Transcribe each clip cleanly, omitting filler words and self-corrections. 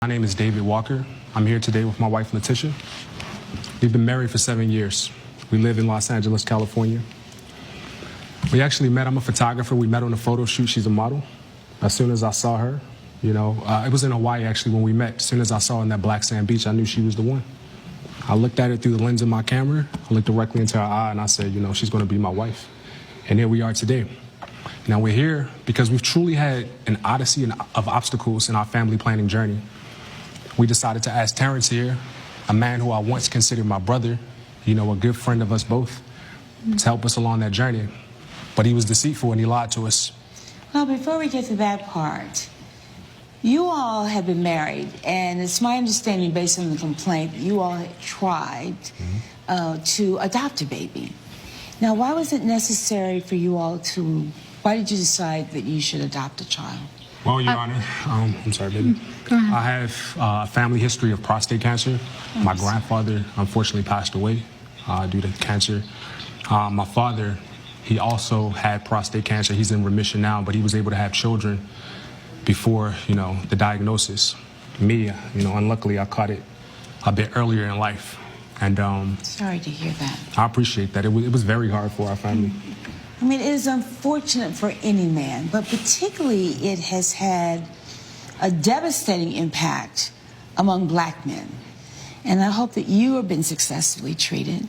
My name is David Walker. I'm here today with my wife, Letitia. We've been married for 7 years. We live in Los Angeles, California. We actually met. I'm a photographer. We met on a photo shoot. She's a model. As soon as I saw her, it was in Hawaii actually when we met. As soon as I saw her in that black sand beach, I knew she was the one. I looked at her through the lens of my camera. I looked directly into her eye and I said, she's going to be my wife. And here we are today. Now we're here because we've truly had an odyssey of obstacles in our family planning journey. We decided to ask Terrence here, a man who I once considered my brother, a good friend of us both, to help us along that journey. But he was deceitful and he lied to us. Well, before we get to that part, you all have been married, and it's my understanding, based on the complaint, that you all had tried to adopt a baby. Now, why was it necessary for you all why did you decide that you should adopt a child? Well, Your Honor, I'm sorry, baby. Go ahead. I have a family history of prostate cancer. Yes. My grandfather unfortunately passed away due to cancer. My father, he also had prostate cancer. He's in remission now, but he was able to have children before, the diagnosis. Me, unluckily, I caught it a bit earlier in life. And Sorry to hear that. I appreciate that. It was very hard for our family. I mean, it is unfortunate for any man, but particularly it has had a devastating impact among black men. And I hope that you have been successfully treated.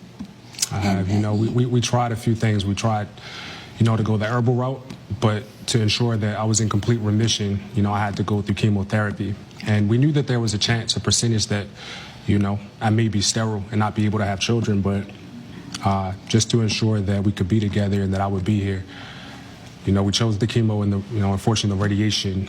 I have. We tried a few things. We tried, to go the herbal route, but to ensure that I was in complete remission, I had to go through chemotherapy. And we knew that there was a chance, a percentage that, I may be sterile and not be able to have children, but just to ensure that we could be together and that I would be here, we chose the chemo and unfortunately the radiation,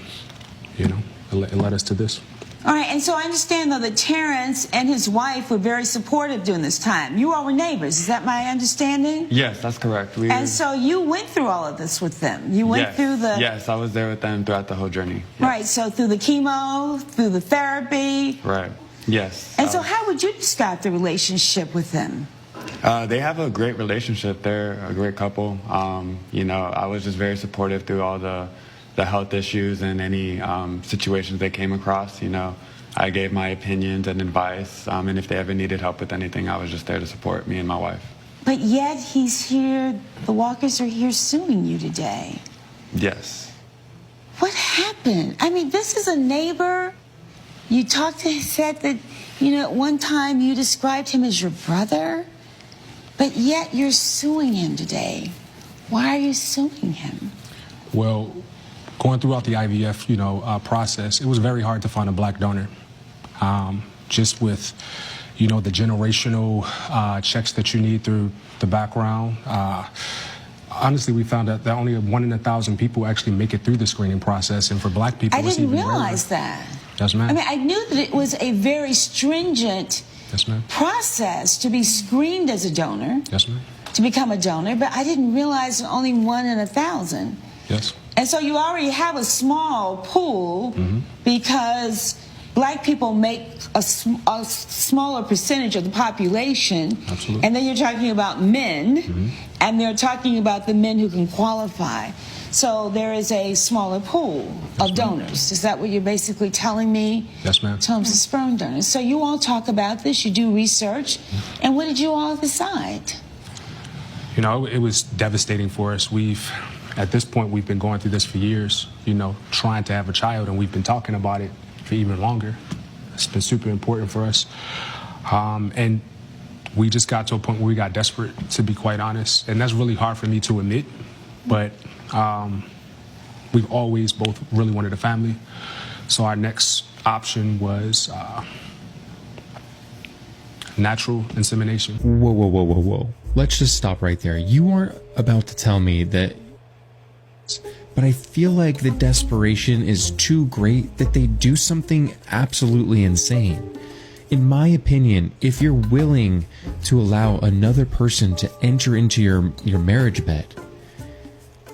it led us to this. All right, and so I understand, though, that Terrence and his wife were very supportive during this time. You all were neighbors, is that my understanding? Yes, that's correct. And so you went through all of this with them? You went through the... Yes, I was there with them throughout the whole journey. Yes. Right, so through the chemo, through the therapy. Right, yes. And so how would you describe the relationship with them? They have a great relationship. They're a great couple. I was just very supportive through all the health issues and any situations they came across. I gave my opinions and advice, and if they ever needed help with anything, I was just there to support me and my wife. But yet he's here, the Walkers are here suing you today. Yes. What happened? I mean, this is a neighbor. You said that, at one time you described him as your brother, but yet you're suing him today. Why are you suing him? Well, going throughout the IVF, process, it was very hard to find a black donor. Just with, the generational checks that you need through the background. Honestly, we found out that only 1 in 1,000 people actually make it through the screening process, and for black people, I it's didn't even realize rarer. that. Yes, ma'am. I mean, I knew that it was a very stringent Yes, ma'am. process to be screened as a donor. Yes, ma'am. To become a donor, but I didn't realize only 1 in 1,000. Yes. And so you already have a small pool because black people make a smaller percentage of the population. Absolutely. And then you're talking about men, and they're talking about the men who can qualify. So there is a smaller pool of donors. Is that what you're basically telling me? Yes, ma'am. In terms of sperm donors. So you all talk about this, you do research, and what did you all decide? It was devastating for us. At this point, we've been going through this for years, trying to have a child, and we've been talking about it for even longer. It's been super important for us. And we just got to a point where we got desperate, to be quite honest. And that's really hard for me to admit, but we've always both really wanted a family. So our next option was natural insemination. Whoa. Let's just stop right there. You aren't about to tell me that... But I feel like the desperation is too great that they do something absolutely insane. In my opinion, if you're willing to allow another person to enter into your marriage bed,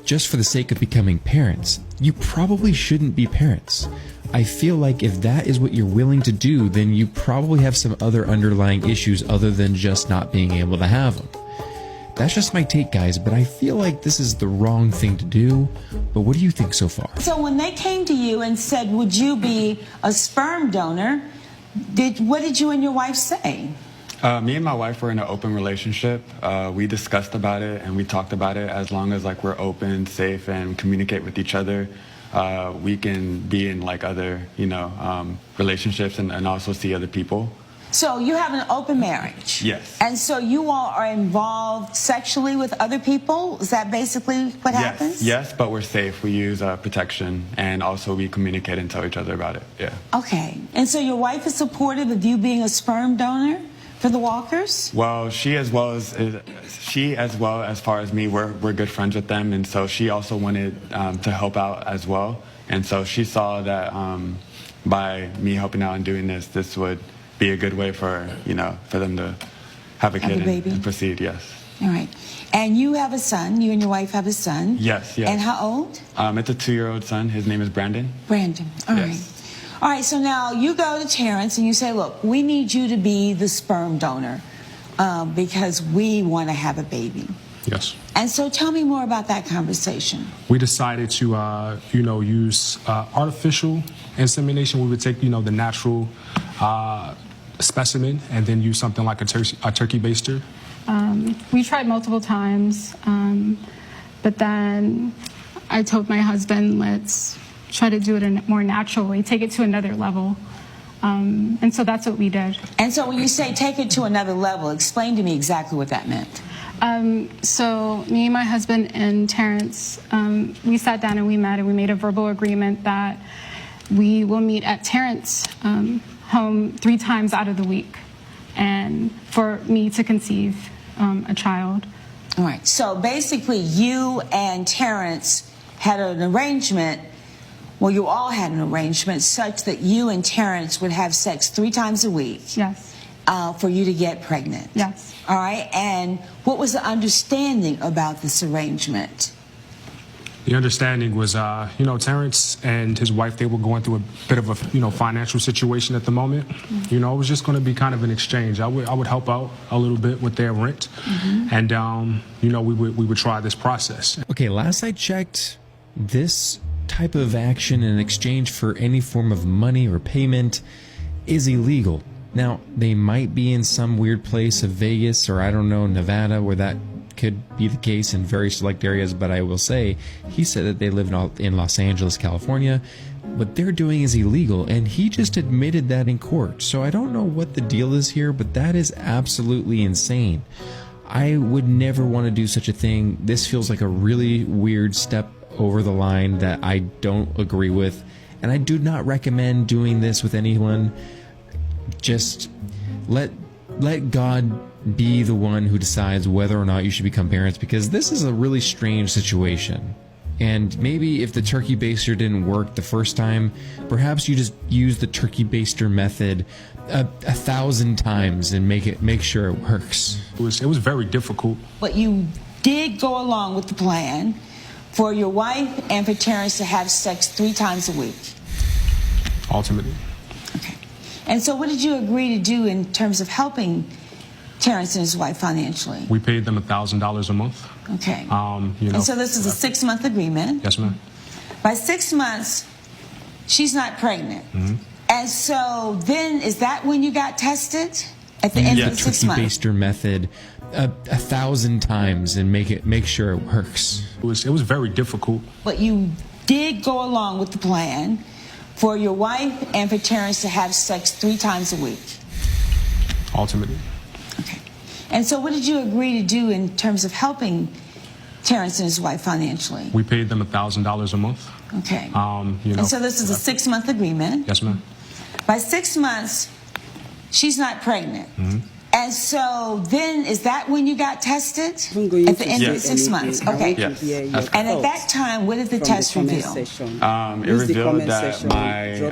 just for the sake of becoming parents, you probably shouldn't be parents. I feel like if that is what you're willing to do, then you probably have some other underlying issues other than just not being able to have them. That's just my take, guys, but I feel like this is the wrong thing to do. But what do you think so far? So when they came to you and said, would you be a sperm donor, what did you and your wife say? Me and my wife were in an open relationship. We discussed about it and we talked about it. As long as like we're open, safe, and communicate with each other, we can be in like other, relationships and also see other people. So you have an open marriage? Yes. And so you all are involved sexually with other people? Is that basically what happens? Yes, but we're safe. We use protection, and also we communicate and tell each other about it. Yeah. Okay. And so your wife is supportive of you being a sperm donor for the Walkers? Well, she as well as far as me, we're good friends with them, and so she also wanted to help out as well. And so she saw that by me helping out and doing this would be a good way for them to have a kid and proceed. Yes. All right. And you have a son. You and your wife have a son. Yes. And how old? It's a 2-year-old son. His name is Brandon. Brandon. All right. All right. So now you go to Terrence and you say, look, we need you to be the sperm donor because we want to have a baby. Yes. And so tell me more about that conversation. We decided to, use artificial insemination. We would take, the natural specimen and then use something like a turkey baster. We tried multiple times, but then I told my husband, let's try to do it in a more natural way, take it to another level. And so that's what we did. And so when you say take it to another level, explain to me exactly what that meant. So me, my husband, and Terrence, we sat down and we met and we made a verbal agreement that we will meet at Terrence's home 3 times out of the week, and for me to conceive a child. All right. So basically, you and Terrence had an arrangement. Well, you all had an arrangement such that you and Terrence would have sex 3 times a week. Yes. For you to get pregnant. Yes. All right. And what was the understanding about this arrangement? The understanding was, Terrence and his wife, they were going through a bit of a, financial situation at the moment. Mm-hmm. It was just going to be kind of an exchange. I would help out a little bit with their rent, and, we would try this process. Okay, last I checked, this type of action in exchange for any form of money or payment is illegal. Now, they might be in some weird place of Vegas or, I don't know, Nevada, where that could be the case in very select areas, but I will say, he said that they live in Los Angeles, California. What they're doing is illegal, and he just admitted that in court. So I don't know what the deal is here, but that is absolutely insane. I would never want to do such a thing. This feels like a really weird step over the line that I don't agree with, and I do not recommend doing this with anyone. Just let God be the one who decides whether or not you should become parents, because this is a really strange situation. And maybe if the turkey baster didn't work the first time, perhaps you just use the turkey baster method 1,000 times and make sure it works. It was very difficult. But you did go along with the plan for your wife and for Terrence to have sex 3 times a week. Ultimately. Okay. And so what did you agree to do in terms of helping Terrence and his wife financially? We paid them $1,000 a month. Okay. And so this is a 6-month agreement. Yes, ma'am. By 6 months, she's not pregnant. And so then, is that when you got tested? At the end of the 6 months? Turkey baster method 1,000 times and make sure it works. It was very difficult. But you did go along with the plan for your wife and for Terrence to have sex 3 times a week. Ultimately. Okay. And so what did you agree to do in terms of helping Terrence and his wife financially? We paid them $1,000 a month. Okay. And so this is a 6-month agreement. Yes, ma'am. By 6 months, she's not pregnant. And so then, is that when you got tested? At the end of the 6 months? Okay. Yes. And at that time, what did the test reveal? It revealed that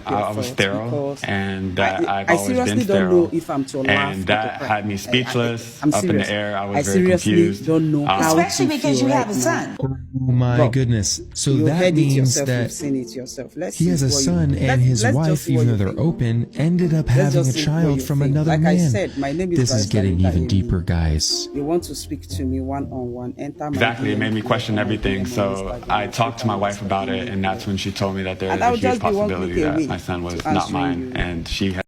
I was sterile and that I've always been sterile. And that had me speechless, up in the air. I was very confused. Especially because you have a son. my Go. goodness. So You that heard it means yourself, that you've seen it yourself. Let's he see has a what you- son and his let's just wife, see what even though you they're think. open, ended up Let's having a just see what child you from think. another Like man. I said, my name is This is Barrister getting Rita even Amy. deeper, guys. You want to speak to me one-on-one, enter my Exactly, it DM, made me question my everything. DM on So Instagram, I talked to my on wife about it, Instagram. and that's when she told me that there is And a I'll huge just be one possibility click that away my son was to not answering mine, you. and she had